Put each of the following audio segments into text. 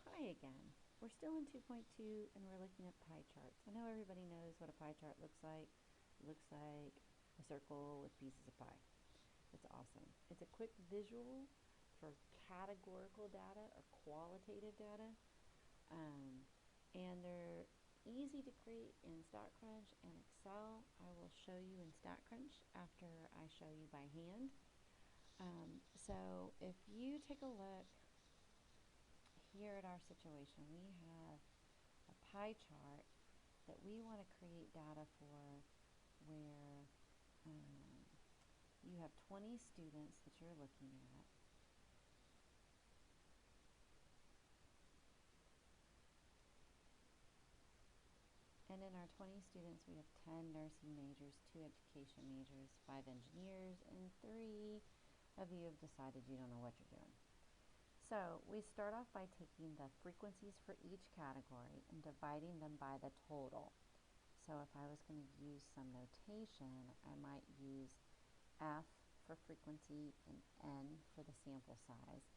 Well, hi again. We're still in 2.2 and we're looking at pie charts. I know everybody knows what a pie chart looks like. It looks like a circle with pieces of pie. It's awesome. It's a quick visual for categorical data or qualitative data. And they're easy to create in StatCrunch and Excel. I will show you in StatCrunch after I show you by hand. So if you take a look here at our situation, we have a pie chart that we want to create data for where you have 20 students that you're looking at. And in our 20 students, we have 10 nursing majors, 2 education majors, 5 engineers, and 3 of you have decided you don't know what you're doing. So we start off by taking the frequencies for each category and dividing them by the total. So if I was going to use some notation, I might use F for frequency and N for the sample size.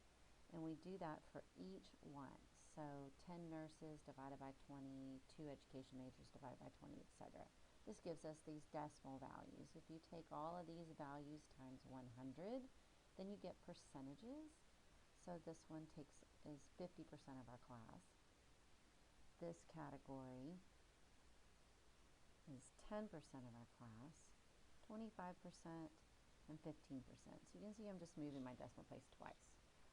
And we do that for each one. So 10 nurses divided by 20, 2 education majors divided by 20, etc. This gives us these decimal values. If you take all of these values times 100, then you get percentages. So this one is 50% of our class. This category is 10% of our class, 25%, and 15%. So you can see I'm just moving my decimal place twice.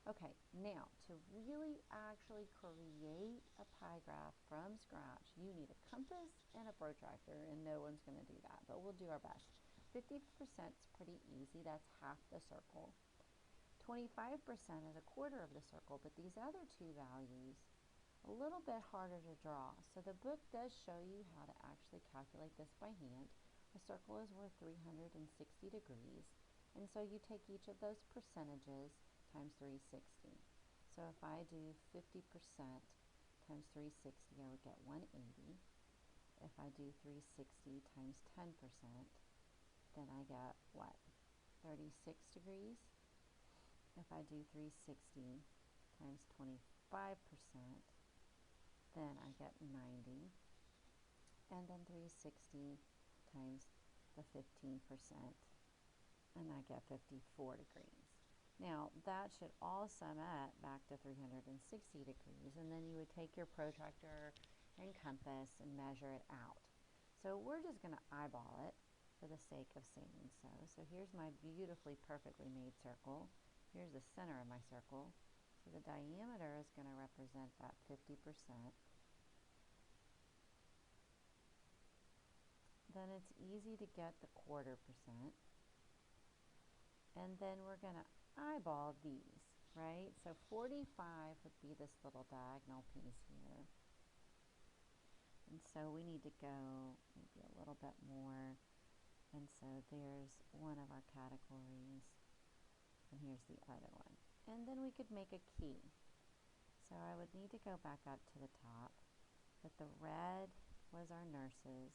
Okay, now to really actually create a pie graph from scratch, you need a compass and a protractor, and no one's going to do that, but we'll do our best. 50% is pretty easy, that's half the circle. 25% is a quarter of the circle, but these other two values, a little bit harder to draw. So the book does show you how to actually calculate this by hand. A circle is worth 360 degrees. And so you take each of those percentages times 360. So if I do 50% times 360, I would get 180. If I do 360 times 10%, then I get what? 36 degrees. If I do 360 times 25%, then I get 90. And then 360 times the 15%, and I get 54 degrees. Now, that should all sum up back to 360 degrees, and then you would take your protractor and compass and measure it out. So we're just going to eyeball it for the sake of saying so. So here's my beautifully, perfectly made circle. Here's the center of my circle. So the diameter is going to represent that 50%. Then it's easy to get the quarter percent. And then we're going to eyeball these, right? So 45 would be this little diagonal piece here. And so we need to go maybe a little bit more. And so there's one of our categories. And here's the other one. And then we could make a key. So I would need to go back up to the top. But the red was our nurses.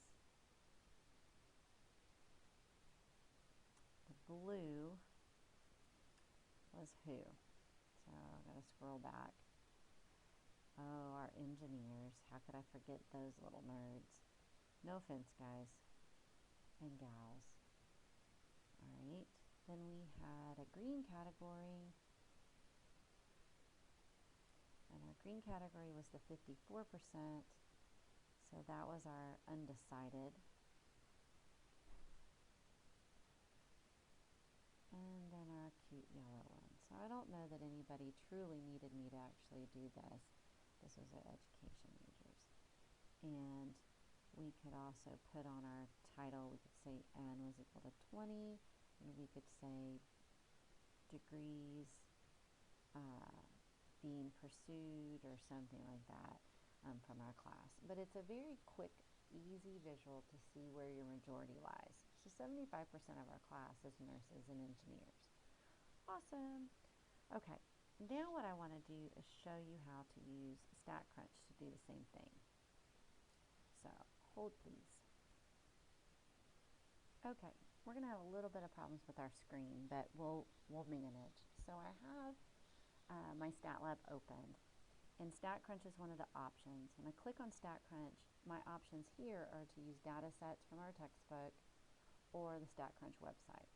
The blue was who? So I've got to scroll back. Oh, our engineers. How could I forget those little nerds? No offense, guys and gals. All right. Then we had a green category. And our green category was the 54%. So that was our undecided. And then our cute yellow one. So I don't know that anybody truly needed me to actually do this. This was our education majors. And we could also put on our title, we could say N was equal to 20, and we could say degrees being pursued or something like that from our class. But it's a very quick, easy visual to see where your majority lies. So 75% of our class is nurses and engineers. Awesome. Okay, now what I want to do is show you how to use StatCrunch to do the same thing. So hold please. Okay, we're going to have a little bit of problems with our screen, but we'll manage. So I have my StatLab opened, And StatCrunch is one of the options. When I click on StatCrunch, my options here are to use data sets from our textbook or the StatCrunch website.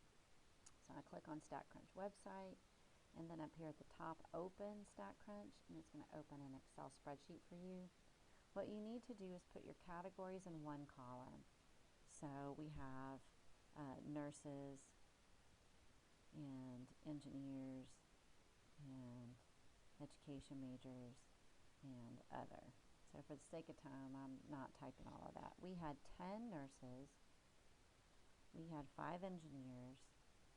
So I click on StatCrunch website, and then up here at the top, open StatCrunch, and it's going to open an Excel spreadsheet for you. What you need to do is put your categories in one column. So we have nurses and engineers and education majors and other. So for the sake of time, I'm not typing all of that. We had 10 nurses, we had 5 engineers,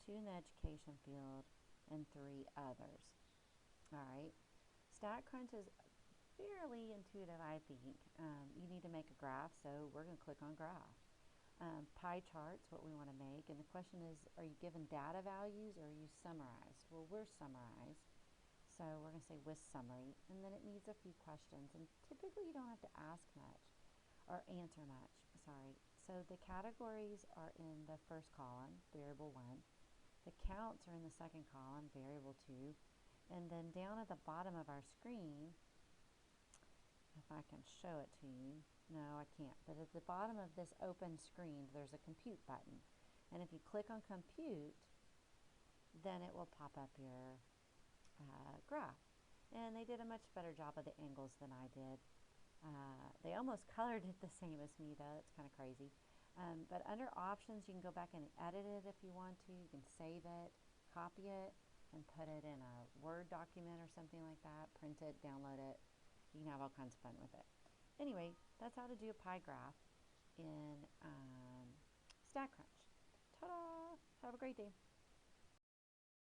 2 in the education field, and 3 others. All right. StatCrunch is fairly intuitive, I think. You need to make a graph, so we're going to click on graph. Pie charts, what we want to make, and the question is, are you given data values or are you summarized? Well, we're summarized. So we're going to say with summary, and then it needs a few questions, and typically you don't have to ask much or answer much, sorry. So the categories are in the first column, variable 1. The counts are in the second column, variable 2. And then down at the bottom of our screen, if I can show it to you, no I can't, but at the bottom of this open screen there's a compute button. And if you click on compute, then it will pop up your graph. And they did a much better job of the angles than I did. They almost colored it the same as me though. It's kind of crazy. But under options, you can go back and edit it if you want to. You can save it, copy it, and put it in a Word document or something like that. Print it, download it. You can have all kinds of fun with it. Anyway, that's how to do a pie graph in StatCrunch. Ta-da! Have a great day.